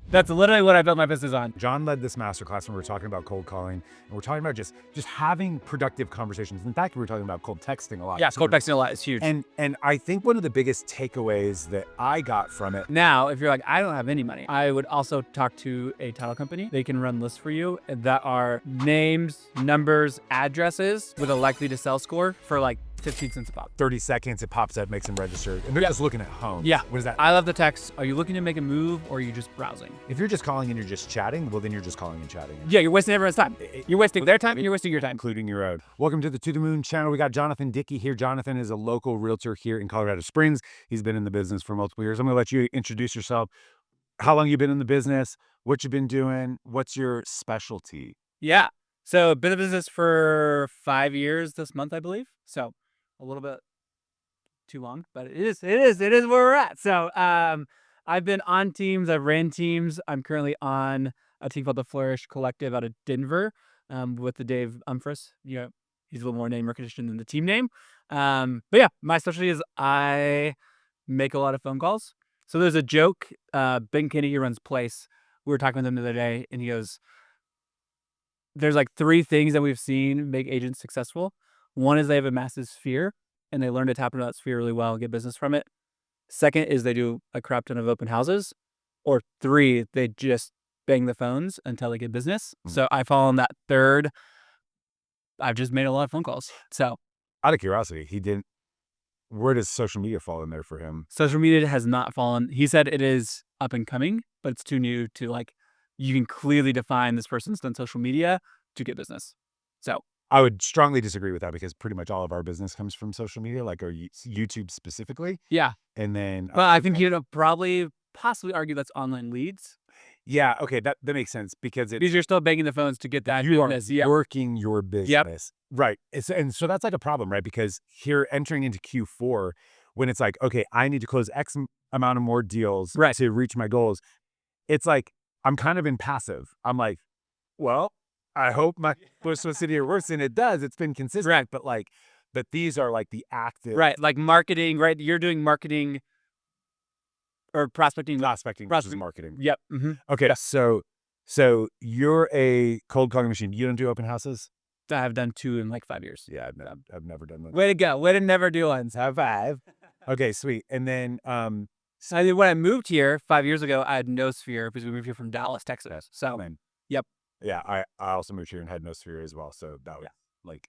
That's literally what I built my business on. John led this masterclass when we were talking about cold calling, and we're talking about just having productive conversations. In fact, we were talking about cold texting a lot. Yeah, cold texting a lot is huge. And I think one of the biggest takeaways that I got from it. Now, if you're like, I don't have any money, I would also talk to a title company. They can run lists for you that are names, numbers, addresses with a likely to sell score for like 15 cents a pop. 30 seconds, it pops up, makes them registered, and they're just looking at homes. Yeah. What is that? I love the text. Are you looking to make a move or are you just browsing? If you're just calling and you're just chatting, well, then you're just calling and chatting. Yeah, you're wasting everyone's time. You're wasting their time and you're wasting your time. Including your own. Welcome to the To The Moon channel. We got Jonathan Dickey here. Jonathan is a local realtor here in Colorado Springs. He's been in the business for multiple years. I'm gonna let you introduce yourself. How long you been in the business? What you've been doing? What's your specialty? Yeah. So been in business for 5 years this month, I believe. So a little bit too long, but it is where we're at. So I've been on teams, I've ran teams. I'm currently on a team called the Flourish Collective out of Denver with the Dave Umphris. You know, he's a little more name recognition than the team name. But yeah, my specialty is I make a lot of phone calls. So there's a joke. Ben Kinney, who runs Place, we were talking with him the other day, and he goes, there's like 3 things that we've seen make agents successful. One is they have a massive sphere and they learn to tap into that sphere really well and get business from it. Second is they do a crap ton of open houses. Or 3, they just bang the phones until they get business. So I fall on that third. I've just made a lot of phone calls. So Out of curiosity, where does social media fall in there for him? Social media has not fallen. He said it is up and coming, but it's too new to like, you can clearly define this person's done social media to get business. So I would strongly disagree with that because pretty much all of our business comes from social media, like our YouTube specifically. yeah, And then, but I think you'd possibly argue that's online leads. yeah, okay, that makes sense because Because you're still banging the phones to get that you are business. Yeah. working your business. Right. And so that's like a problem, right? Because here entering into Q4, when it's like, okay, I need to close X amount of more deals to reach my goals. It's like, I'm kind of in passive. I'm like, well, I hope my push was sitting here worse, and it does. It's been consistent. Right. But these are like the active. Right. Like marketing, right? You're doing marketing or prospecting. Prospecting versus marketing. Yep. Mm-hmm. Okay. So you're a cold calling machine. You don't do open houses? I have done 2 in like 5 years. Yeah, I've never done that. Way to go. Way to never do ones. High five. Okay, sweet. And then So when I moved here 5 years ago, I had no sphere because we moved here from Dallas, Texas. So yep. Yeah, I also moved here and had no sphere as well. So that was like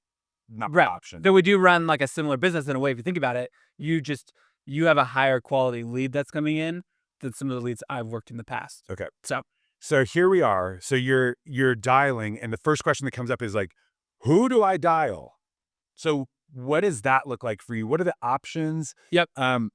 not an Right. option. So we do run like a similar business in a way. If you think about it, you have a higher quality lead that's coming in than some of the leads I've worked in the past. Okay. So here we are. So you're dialing, and the first question that comes up is like, who do I dial? So what does that look like for you? What are the options? Yep. And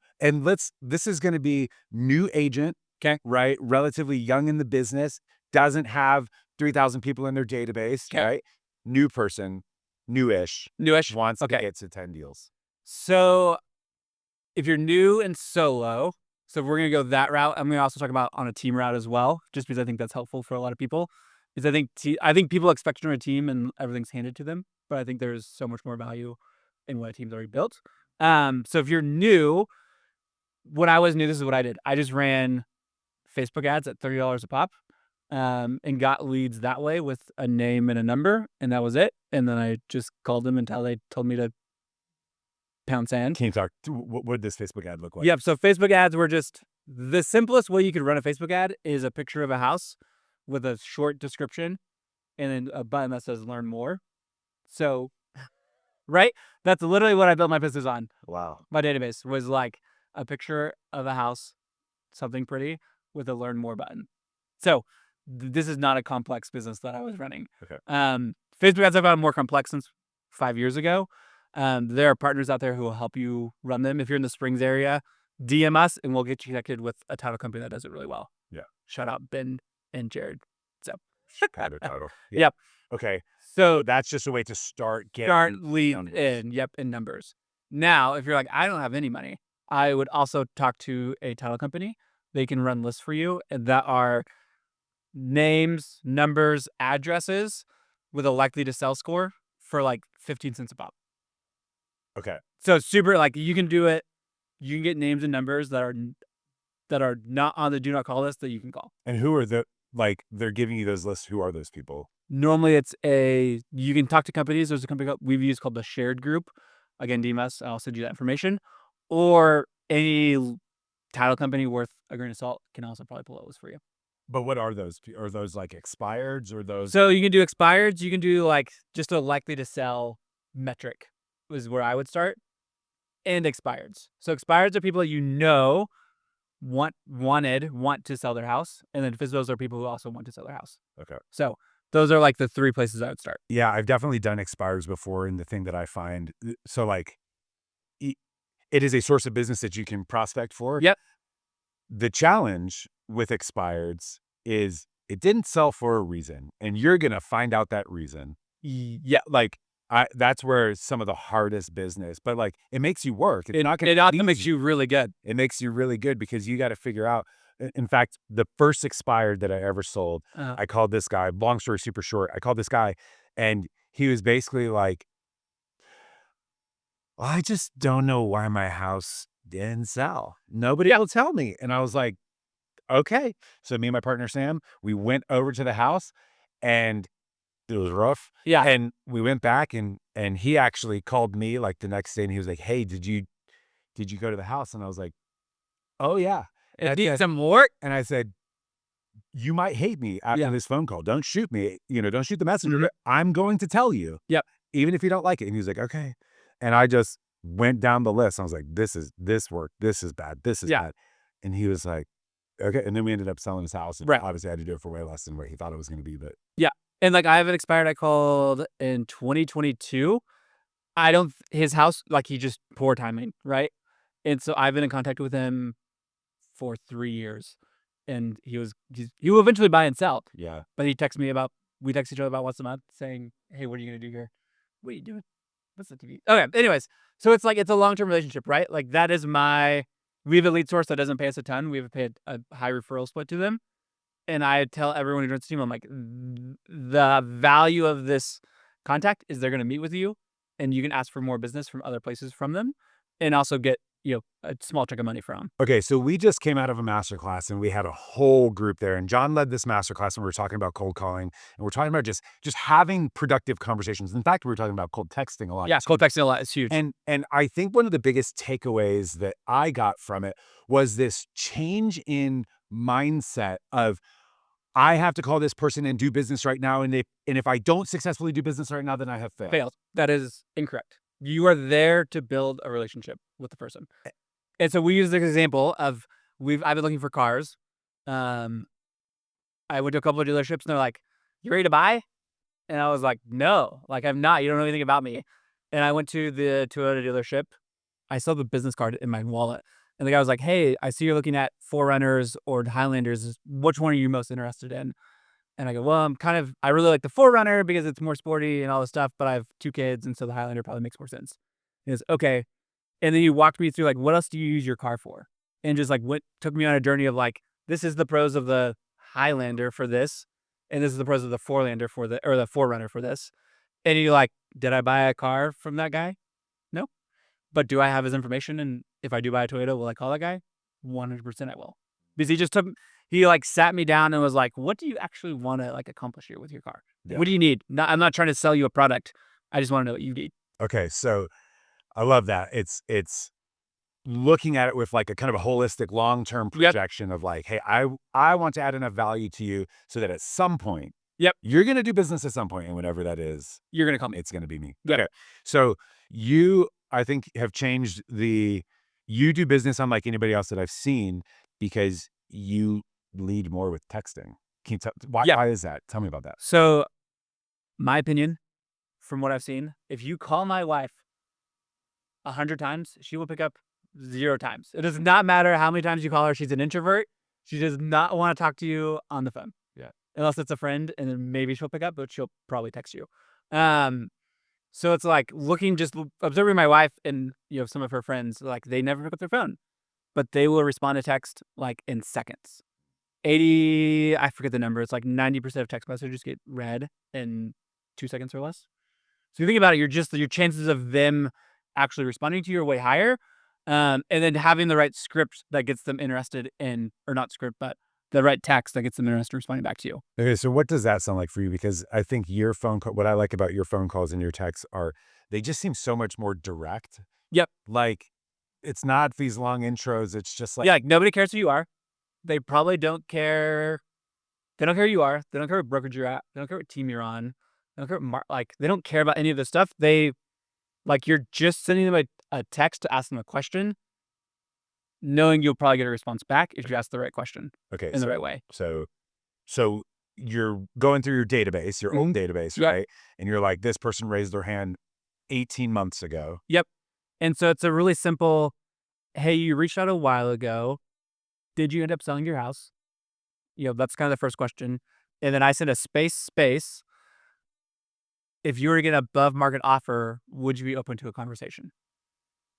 this is going to be new agent. Okay. Right. Relatively young in the business, doesn't have 3,000 people in their database. Okay. Right. New person, newish, wants to get to 10 deals. So if you're new and solo, so we're going to go that route. I'm going to also talk about on a team route as well, just because I think that's helpful for a lot of people. Because I think people expect to run a team and everything's handed to them, but I think there's so much more value in what a team's already built. So if you're new, when I was new, this is what I did. I just ran Facebook ads at $30 a pop and got leads that way with a name and a number, and that was it. And then I just called them until they told me to pound sand. Can you talk? What did this Facebook ad look like? Yep. So Facebook ads were just the simplest way you could run a Facebook ad is a picture of a house with a short description and then a button that says learn more. So, right? That's literally what I built my business on. Wow. My database was like a picture of a house, something pretty with a learn more button. So this is not a complex business that I was running. Okay. Facebook ads I've gotten more complex since 5 years ago. There are partners out there who will help you run them. If you're in the Springs area, DM us and we'll get you connected with a title company that does it really well. Yeah. Shout out Ben and Jared. So Title. Yeah. Yep. Okay. So That's just a way to start getting lead numbers. in numbers. Now, if you're like, I don't have any money, I would also talk to a title company. They can run lists for you that are names, numbers, addresses with a likely to sell score for like 15 cents a pop. Okay. So super, like you can do it. You can get names and numbers that are that are not on the do not call list that you can call. And who are they're giving you those lists. Who are those people? Normally you can talk to companies. There's a company we've used called the Shared Group. Again, DMS, I'll send you that information. Or any title company worth a grain of salt can also probably pull those for you. But what are those? Are those like expireds or those? So you can do expireds. You can do like just a likely to sell metric is where I would start. And expireds. So expireds are people that want to sell their house. And then those are people who also want to sell their house. Okay. So those are like the 3 places I would start. Yeah, I've definitely done expires before. And the thing that I find, so like, it is a source of business that you can prospect for. Yep. The challenge with expireds is it didn't sell for a reason, and you're going to find out that reason. Yeah. Like, that's where some of the hardest business, but like it makes you work. It often makes you really good. It makes you really good because you got to figure out. In fact, the first expired that I ever sold, I called this guy, long story super short. I called this guy and he was basically like, I just don't know why my house didn't sell. Nobody will tell me. And I was like, okay. So me and my partner, Sam, we went over to the house and it was rough. Yeah. And we went back and he actually called me like the next day and he was like, hey, did you go to the house? And I was like, oh yeah. It needs some work. And I said, you might hate me after this phone call. Don't shoot me. Don't shoot the messenger. I'm going to tell you. Yep. Even if you don't like it. And he was like, okay. And I just went down the list. I was like, this work. This is bad. This is bad. And he was like, okay. And then we ended up selling his house. And obviously I had to do it for way less than what he thought it was going to be. But yeah. And like I have an expired I called in 2022. His house, like he just poor timing, right? And so I've been in contact with him for 3 years. And he will eventually buy and sell. Yeah. But we text each other about once a month saying, hey, what are you going to do here? What are you doing? What's the TV? Okay. Anyways, so it's like, it's a long-term relationship, right? Like that is we have a lead source that doesn't pay us a ton. We have paid a high referral split to them. And I tell everyone who joins the team, I'm like, the value of this contact is they're going to meet with you and you can ask for more business from other places from them and also get, a small chunk of money from. Okay. So we just came out of a masterclass and we had a whole group there and John led this masterclass and we were talking about cold calling and we're talking about just having productive conversations. In fact, we were talking about cold texting a lot. Yeah. Cold texting a lot is huge. And I think one of the biggest takeaways that I got from it was this change in mindset of, I have to call this person and do business right now. And if I don't successfully do business right now, then I have failed. That is incorrect. You are there to build a relationship with the person. And so we use this example of I've been looking for cars. I went to a couple of dealerships and they're like, you ready to buy? And I was like, no, like I'm not. You don't know anything about me. And I went to the Toyota dealership. I still have a business card in my wallet. And the guy was like, hey, I see you're looking at 4Runners or Highlanders. Which one are you most interested in? And I go, well, I really like the 4Runner because it's more sporty and all this stuff, but I have 2 kids, and so the Highlander probably makes more sense. He goes, okay. And then he walked me through, like, what else do you use your car for? And just, like, took me on a journey of, like, this is the pros of the Highlander for this, and this is the pros of the 4Runner for this. And you're like, did I buy a car from that guy? No. But do I have his information? And if I do buy a Toyota, will I call that guy? 100% I will. Because he like sat me down and was like, what do you actually want to like accomplish here with your car? Yeah. What do you need? I'm not trying to sell you a product. I just want to know what you need. Okay. So I love that. It's looking at it with like a kind of a holistic long-term projection of like, hey, I want to add enough value to you so that at some point, you're going to do business at some point, and whatever that is, you're going to call me. It's going to be me. Yep. Okay. So I think have changed you do business unlike anybody else that I've seen because you lead more with texting. Can you tell why is that? Tell me about that. So my opinion, from what I've seen, if you call my wife 100 times, she will pick up 0 times. It does not matter how many times you call her. She's an introvert. She does not want to talk to you on the phone. Yeah. Unless it's a friend, and then maybe she'll pick up, but she'll probably text you. So it's like observing my wife and some of her friends, like they never pick up their phone, but they will respond to text like in seconds. I forget the number. It's like 90% of text messages get read in 2 seconds or less. So you think about it, your chances of them actually responding to you are way higher. And then having the right script that gets them interested in, or not script, but the right text that gets them interested in responding back to you. Okay, so what does that sound like for you? Because I think your phone call, what I like about your phone calls and your texts are they just seem so much more direct. Yep. Like it's not these long intros. It's just like, Yeah, like nobody cares who you are. They probably don't care. They don't care who you are. They don't care what brokerage you're at. They don't care what team you're on. They don't care what like they don't care about any of this stuff. Like you're just sending them a text to ask them a question, knowing you'll probably get a response back if you ask the right question okay, in the right way. So you're going through your database, your own database, Yep. right? And you're like, this person raised their hand 18 months ago. Yep. And so it's a really simple, hey, you reached out a while ago. Did you end up selling your house? That's kind of the first question. And then I send a space. If you were to get an above market offer, would you be open to a conversation?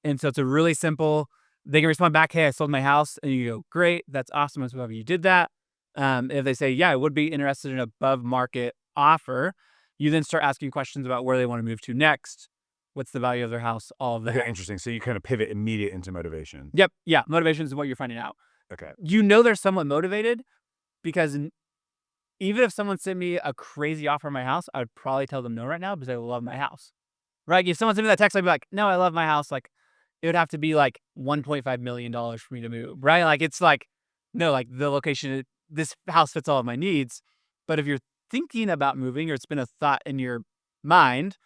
And so it's a really simple, they can respond back, hey, I sold my house. And you go, great, that's awesome. As well, you did that. If they say, yeah, I would be interested in above market offer, you then start asking questions about where they want to move to next. What's the value of their house? All of that. Okay, interesting. So you kind of pivot immediate into motivation. Yep. Yeah. Motivation is what you're finding out. Okay. They're somewhat motivated because even if someone sent me a crazy offer on my house, I would probably tell them no right now because I love my house. Right? If someone sent me that text, I'd be like, no, I love my house. Like, it would have to be like $1.5 million for me to move. Right? Like, it's like, no, like the location, this house fits all of my needs. But if you're thinking about moving or it's been a thought in your mind,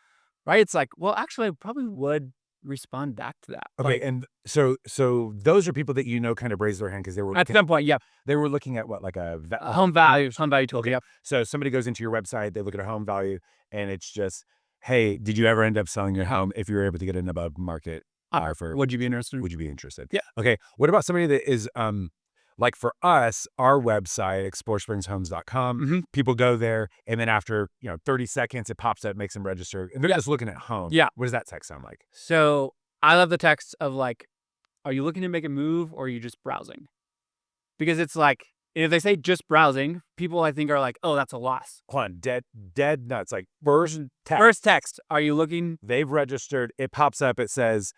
right? It's like, well, actually, I probably would respond back to that. Okay, Like, and so those are people that kind of raised their hand because they were at some point, yeah. they were looking at what, like Home value tool. okay. Yep. So somebody goes into your website, they look at a home value, and it's just, hey, did you ever end up selling your home? If you were able to get an above market offer, Would you be interested? would you be interested? Yeah. Okay. What about somebody that is like for us, our website, explorespringshomes.com, Mm-hmm. people go there and then after, 30 seconds, it pops up, makes them register, and they're just looking at home. Yeah. What does that text sound like? So I love the text of like, are you looking to make a move or are you just browsing? Because it's like, if they say just browsing, people I think are like, oh, that's a loss. Hold on, dead nuts. Like first text. First text, are you looking? They've registered. It pops up. It says,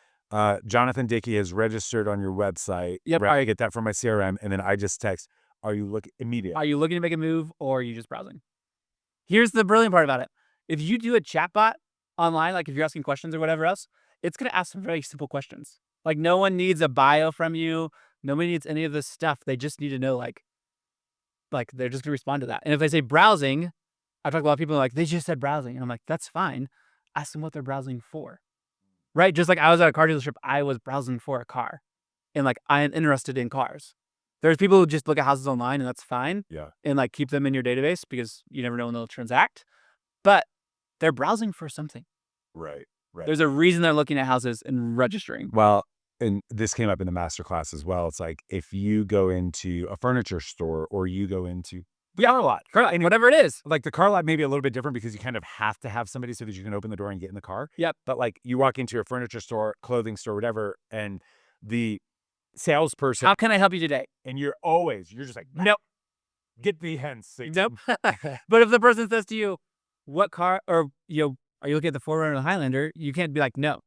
Jonathan Dickey has registered on your website. Yep. I get that from my CRM. And then I just text, are you looking immediate? Are you looking to make a move or are you just browsing? Here's the brilliant part about it. If you do a chatbot online, like if you're asking questions or whatever else, it's going to ask some very simple questions. Like no one needs a bio from you. Nobody needs any of this stuff. They just need to know like they're just going to respond to that. And if they say browsing, I've talked to a lot of people like, they just said browsing. And I'm like, that's fine. Ask them what they're browsing for. Right? Just like I was at a car dealership, I was browsing for a car. And like, I am interested in cars. There's people who just look at houses online and that's fine. Yeah. And like keep them in your database because you never know when they'll transact. But they're browsing for something. Right. There's a reason they're looking at houses and registering. Well, and this came up in the masterclass as well. It's like if you go into a furniture store or you go into car lot, Whatever it is. like the car lot may be a little bit different because you kind of have to have somebody so that you can open the door and get in the car. Yep. But like you walk into a furniture store, clothing store, whatever, and the salesperson, How can I help you today? and you're just like, Nope. get the hens. Nope. But if the person says to you, what car, or, are you looking at the 4Runner or the Highlander? You can't be like, no.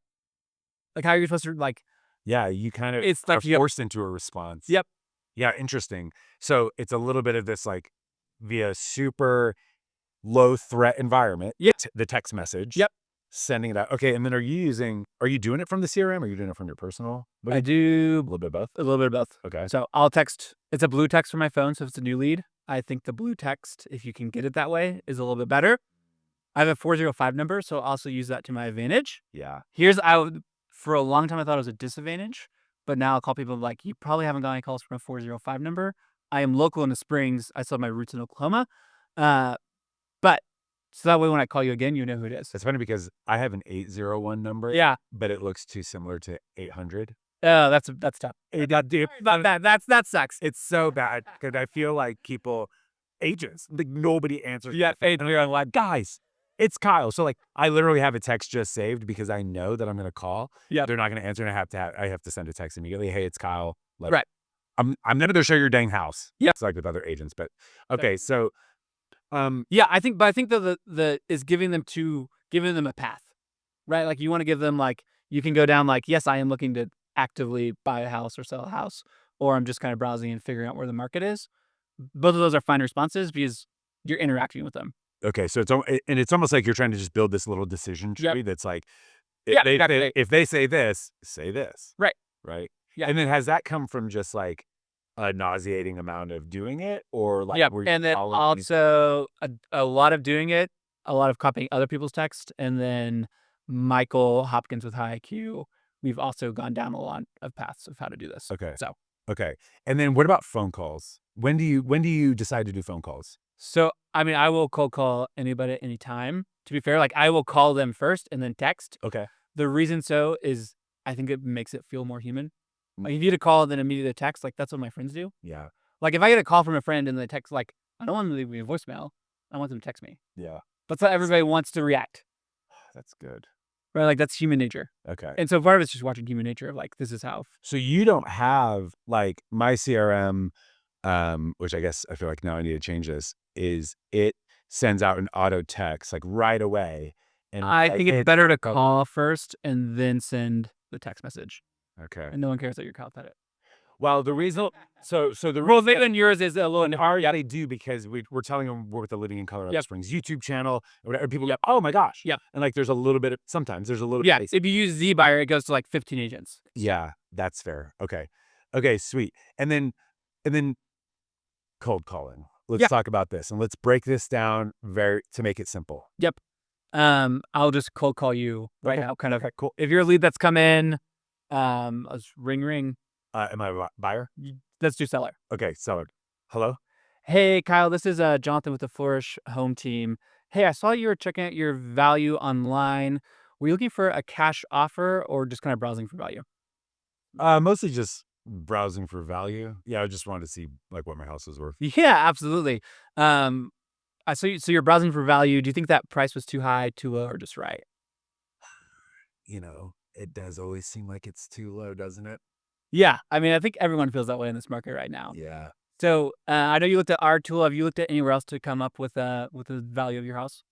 Like, how are you supposed to, like, Yeah, you kind of it's are like, forced into a response. Yep. Yeah, interesting. So it's a little bit of this like via super low threat environment. Yep. The text message. Yep. Sending it out. Okay, and then are you doing it from the CRM or are you doing it from your personal? I do A little bit of both. a little bit of both. Okay. So I'll text, it's a blue text from my phone, so if it's a new lead, I think the blue text, if you can get it that way, is a little bit better. I have a 405 number, so I'll also use that to my advantage. Yeah. For a long time, I thought it was a disadvantage, but now I'll call people like, you probably haven't got any calls from a 405 number. I am local in the Springs. I still have my roots in Oklahoma. But so that way, when I call you again, you know who it is. It's funny because I have an 801 number. Yeah. But it looks too similar to 800. Oh, that's tough. That sucks. It's so bad because I feel like agents, like nobody answers. Yeah. And you're like, guys, it's Kyle. So like, I literally have a text just saved because I know that I'm going to call. Yeah. They're not going to answer, and I have to send a text immediately. Hey, it's Kyle. Right. I'm never going to show your dang house. Yeah. It's like with other agents, but okay. So, yeah, I think the is giving them a path, right? Like you want to give them like, you can go down like, yes, I am looking to actively buy a house or sell a house, or I'm just kind of browsing and figuring out where the market is. Both of those are fine responses because you're interacting with them. Okay, so it's almost like you're trying to just build this little decision Yep. tree that's like, Yeah, exactly. if they say this, say this, Right. right? Yeah. And then has that come from just like a nauseating amount of doing it, or like Yep. were you And then following these? also a lot of doing it, a lot of copying other people's text, and then Michael Hopkins with high IQ. We've also gone down a lot of paths of how to do this. Okay, So okay. And then what about phone calls? When do you decide to do phone calls? So, I mean, I will cold call anybody at any time. To be fair, like I will call them first and then text. Okay. The reason so is I think it makes it feel more human. Mm. Like if you get a call and then immediately text, like that's what my friends do. Yeah. Like if I get a call from a friend and they text, like I don't want them to leave me a voicemail. I want them to text me. Yeah. But so everybody wants to react, That's good. right? Like that's human nature. Okay. And so part of it's just watching human nature of like this is how. So you don't have like my CRM, which I guess I feel like now I need to change this, is it sends out an auto text like right away. And I think it's better to oh, call first and then send the text message, okay. and no one cares that you're called it. Well, the reason, so the Well, then yours is a little. yeah, they do because we're telling them we're with the Living in Colorado Yep. Springs YouTube channel or whatever. People Yep. go, oh my gosh. Yep. And like, there's a little bit of, sometimes there's a little Yeah, bit. if you use Z-Buyer, it goes to like 15 agents. Yeah, that's fair. Okay. Okay, sweet. And then cold calling. Let's Yeah. talk about this and let's break this down to make it simple. Yep. I'll just cold call you right Okay. now. Kind of. Okay, cool. If you're a lead that's come in, let's ring. Am I a buyer? Let's do seller. Okay, seller. Hello? Hey, Kyle, this is Jonathan with the Flourish Home Team. Hey, I saw you were checking out your value online. Were you looking for a cash offer or just kind of browsing for value? Mostly just browsing for value. Yeah, I just wanted to see like what my house was worth. Yeah, absolutely. I saw you. So you're browsing for value. Do you think that price was too high, too low, or just right? It does always seem like it's too low, doesn't it? Yeah, I mean, I think everyone feels that way in this market right now. Yeah. So I know you looked at our tool. Have you looked at anywhere else to come up with the value of your house?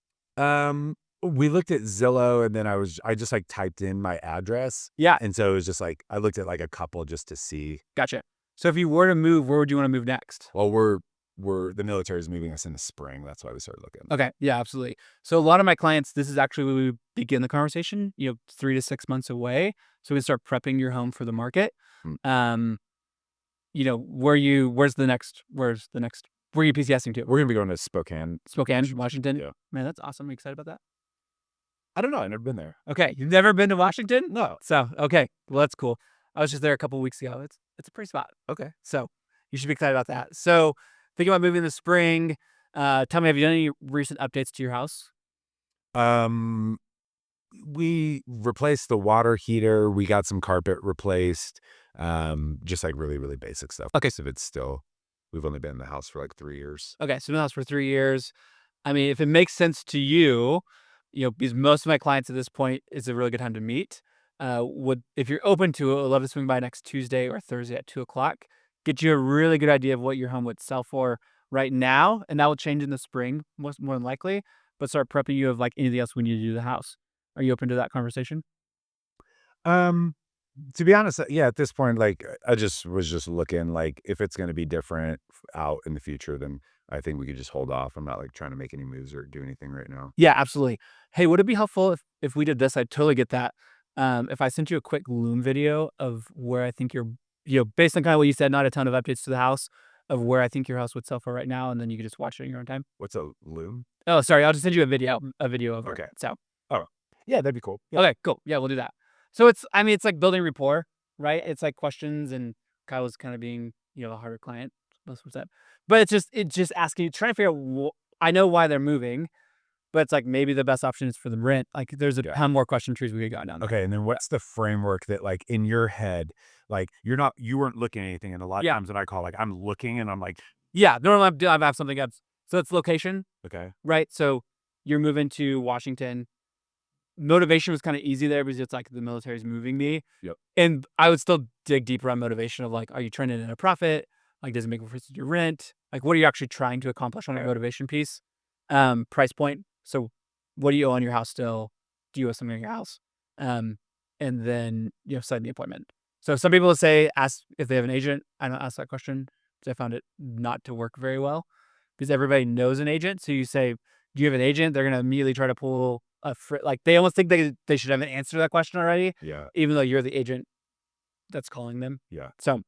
We looked at Zillow and then I just like typed in my address. Yeah, And so it was just like I looked at like a couple just to see. gotcha. So if you were to move, where would you want to move next? Well, we're the military is moving us in the spring. That's why we started looking. Okay, yeah, absolutely. So a lot of my clients, this is actually where we begin the conversation. 3 to 6 months away. So we start prepping your home for the market. Mm. Where's the next? Where are you PCSing to? We're gonna be going to Spokane. Spokane, Washington. Yeah. Man, that's awesome. Are you excited about that? I don't know. I've never been there. Okay, you've never been to Washington? No. So okay, well that's cool. I was just there a couple weeks ago. It's a pretty spot. Okay. So you should be excited about that. So thinking about moving in the spring. Tell me, have you done any recent updates to your house? We replaced the water heater. We got some carpet replaced. Just like really, really basic stuff. Okay. So we've only been in the house for like 3 years. Okay, so been in the house for 3 years. I mean, if it makes sense to you, because most of my clients at this point is a really good time to meet. If you're open to it, I'd love to swing by next Tuesday or Thursday at 2:00. Get you a really good idea of what your home would sell for right now, and that will change in the spring, more than likely. But start prepping you of like anything else we need to do to the house. Are you open to that conversation? Um, to be honest, yeah, at this point, like I was just looking like if it's going to be different out in the future, then I think we could just hold off. I'm not like trying to make any moves or do anything right now. Yeah, absolutely. Hey, would it be helpful if we did this? I'd totally get that. If I sent you a quick Loom video of where I think based on kind of what you said, not a ton of updates to the house, of where I think your house would sell for right now, and then you could just watch it in your own time. What's a loom? Oh, sorry, I'll just send you a video of it. Okay. So, Oh, yeah, that'd be cool. Yeah. okay, cool. Yeah, we'll do that. So it's like building rapport, right? It's like questions, and Kyle was kind of being, a harder client, most of the time. But it's just asking you, trying to figure out. I know why they're moving, but it's like maybe the best option is for them rent. Like there's a ton more question trees we could go down there. Okay, and then what's the framework that like in your head, like you weren't looking at anything, and a lot of times when I call, like I'm looking and I'm like, Yeah, normally I have something else. So it's location, okay, right? So you're moving to Washington. Motivation was kind of easy there because it's like the military's moving me. Yep. And I would still dig deeper on motivation of like, are you turning in a profit? Like, does it make a difference to your rent? Like, what are you actually trying to accomplish on the motivation piece? Price point. So what do you owe on your house still? Do you owe something on your house? And then, setting the appointment. So some people say ask if they have an agent. I don't ask that question because I found it not to work very well because everybody knows an agent. So you say, do you have an agent? They're going to immediately try to pull like they almost think they should have an answer to that question already. Yeah. Even though you're the agent that's calling them. Yeah. So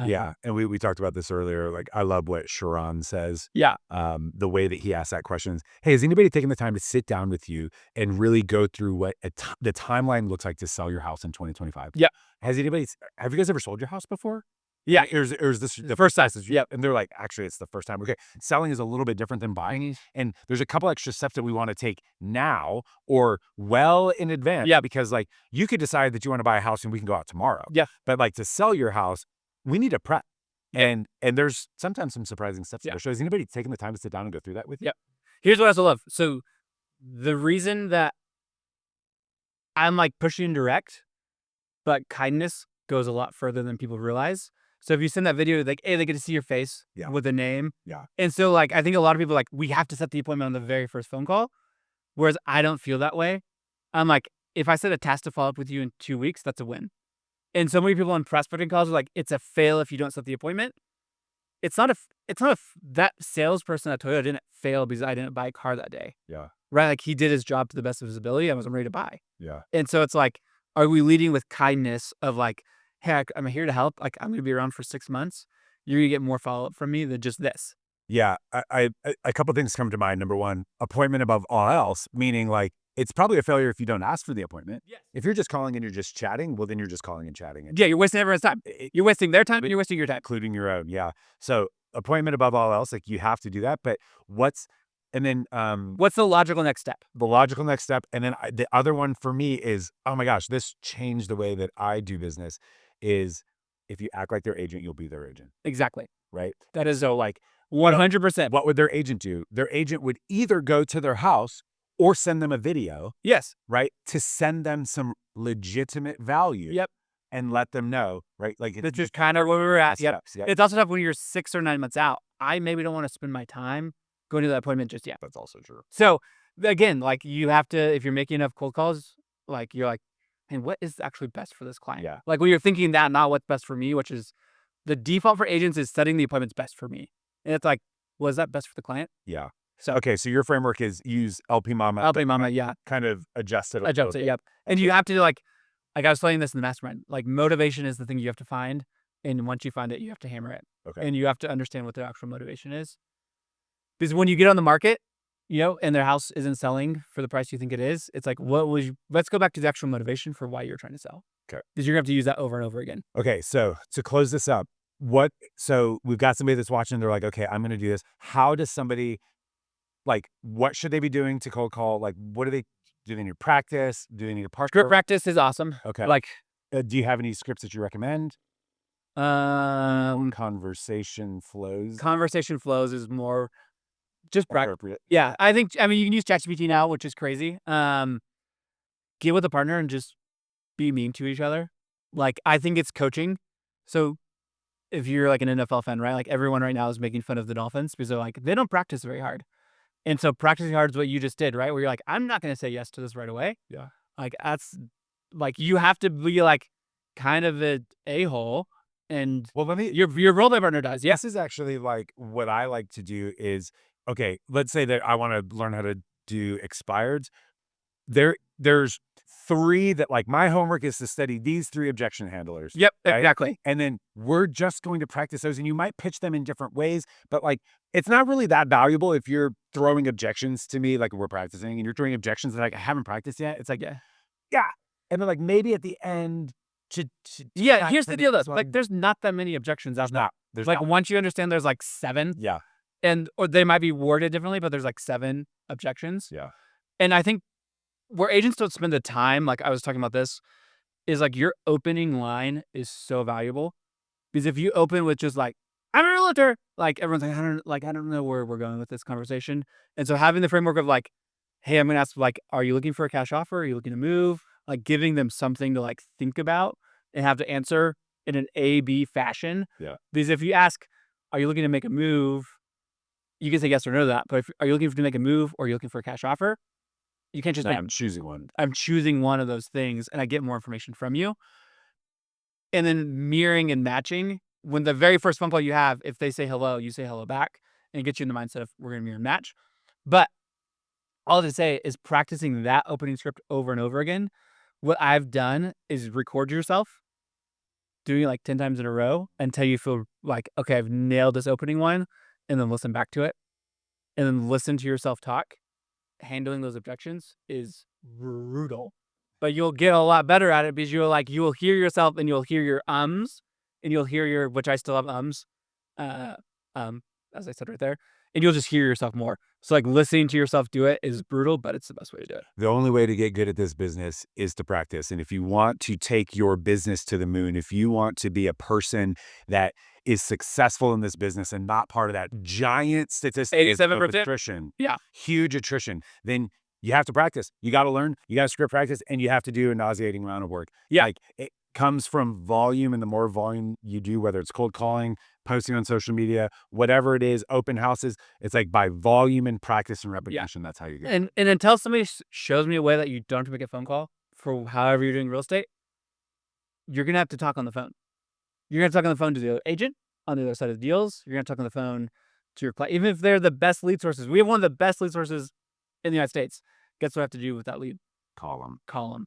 Yeah, and we talked about this earlier. Like, I love what Sharon says. yeah. The way that he asks that question is, "Hey, has anybody taken the time to sit down with you and really go through what the timeline looks like to sell your house in 2025?" Yeah. Have you guys ever sold your house before? Yeah. Or is this the First time. Yeah. And they're like, actually, it's the first time. Okay. Selling is a little bit different than buying. And there's a couple extra steps that we want to take now or well in advance. Yeah. Because like you could decide that you want to buy a house and we can go out tomorrow. Yeah. But like to sell your house, we need to prep. And there's sometimes some surprising steps there. So has anybody taken the time to sit down and go through that with you? Yep. Here's what I also love. So the reason that I'm like pushing direct, but kindness goes a lot further than people realize. So if you send that video, like, hey, they get to see your face with a name. Yeah. And so like, I think a lot of people like, we have to set the appointment on the very first phone call. Whereas I don't feel that way. I'm like, if I set a task to follow up with you in 2 weeks, that's a win. And so many people on prospecting calls are like, it's a fail if you don't set the appointment. It's not that salesperson at Toyota didn't fail because I didn't buy a car that day. Yeah. Right? Like he did his job to the best of his ability. I wasn't ready to buy. Yeah. And so it's like, are we leading with kindness of like, hey, I'm here to help. Like I'm going to be around for 6 months. You're going to get more follow-up from me than just this. Yeah. A couple things come to mind. Number one, appointment above all else, meaning like it's probably a failure if you don't ask for the appointment. Yes. If you're just calling and you're just chatting, well, then you're just calling and chatting. Yeah, you're wasting everyone's time. You're wasting their time and you're wasting your time. Including your own. Yeah. So appointment above all else, like you have to do that. But what's the logical next step? The logical next step. And then the other one for me is, oh my gosh, this changed the way that I do business is if you act like their agent, you'll be their agent. Exactly. Right. That is So like 100%. What would their agent do? Their agent would either go to their house or send them a video. Yes. Right. To send them some legitimate value. Yep. And let them know, right? Like that's just kind of where we're at. Yep. Yep. It's also tough when you're 6 or 9 months out. I maybe don't want to spend my time going to that appointment just yet. That's also true. So again, like you have to, if you're making enough cold calls, like you're like, and what is actually best for this client? Yeah. Like when you're thinking that, not what's best for me, which is the default for agents is setting the appointments best for me. And it's like, was that best for the client? Yeah. So okay, so your framework is use LP Mama. LP Mama, yeah. Kind of adjust it. Adjust it, yep. And you have to like I was saying this in the mastermind, like motivation is the thing you have to find. And once you find it, you have to hammer it. Okay. And you have to understand what their actual motivation is. Because when you get on the market, and their house isn't selling for the price you think it is, it's like, let's go back to the actual motivation for why you're trying to sell. Okay. Because you're going to have to use that over and over again. Okay. So to close this up, so we've got somebody that's watching, they're like, okay, I'm going to do this. How does somebody, like, what should they be doing to cold call? Like, do they need practice? Do they need a Script practice is awesome. Okay. Like, do you have any scripts that you recommend? Conversation flows. Conversation flows is more just appropriate. Yeah. I mean, you can use ChatGPT now, which is crazy. Get with a partner and just be mean to each other. Like, I think it's coaching. So if you're like an NFL fan, right? Like everyone right now is making fun of the Dolphins because they're like, they don't practice very hard. And so practicing hard is what you just did, right? Where you're like, I'm not going to say yes to this right away. Yeah. Like that's like, you have to be like kind of an a-hole. And your role play partner does. Yes. This is actually like what I like to do is, okay, let's say that I want to learn how to do expireds. There's 3 that like my homework is to study these 3 objection handlers. Yep, right? exactly. And then we're just going to practice those and you might pitch them in different ways, but like, it's not really that valuable if you're throwing objections to me, like we're practicing and you're throwing objections that like, I haven't practiced yet. It's like, yeah. And then like maybe at the end, here's the deal though. Like there's not that many objections out there. There's like once you understand there's like 7. Yeah. Or they might be worded differently, but there's like 7 objections. Yeah. And I think where agents don't spend the time, like I was talking about this, is like your opening line is so valuable. Because if you open with just like, I'm a realtor, like everyone's like, I don't know where we're going with this conversation. And so having the framework of like, hey, I'm going to ask like, are you looking for a cash offer? Are you looking to move? Like giving them something to like think about and have to answer in an A-B fashion. Yeah. Because if you ask, are you looking to make a move? You can say yes or no to that. But are you looking to make a move or are you looking for a cash offer? You can't just I'm choosing one. I'm choosing one of those things and I get more information from you. and then mirroring and matching. When the very first phone call you have, if they say hello, you say hello back, and it gets you in the mindset of we're gonna mirror and match. But all to say is practicing that opening script over and over again. What I've done is record yourself doing it like 10 times in a row until you feel like, okay, I've nailed this opening one, and then listen back to it, and then listen to yourself talk. Handling those objections is brutal, but you'll get a lot better at it because you will hear yourself and you'll hear your ums, and you'll hear your, which I still have ums, uh, um, as I said right there, and you'll just hear yourself more. So like listening to yourself do it is brutal, but it's the best way to do it. The only way to get good at this business is to practice. And if you want to take your business to the moon, if you want to be a person that is successful in this business and not part of that giant statistic 87%. of attrition, Yeah. huge attrition, then you have to practice. You got to learn, you got to script practice, and you have to do a nauseating amount of work. Yeah. Like it comes from volume, and the more volume you do, whether it's cold calling, posting on social media, whatever it is, open houses, it's like by volume and practice and repetition, that's how you get. And until somebody shows me a way that you don't have to make a phone call for however you're doing real estate, you're gonna have to talk on the phone. You're gonna talk on the phone to the agent on the other side of the deals. You're gonna talk on the phone to your client, even if they're the best lead sources. We have one of the best lead sources in the United States. Guess what I have to do with that lead? Call them. Call them.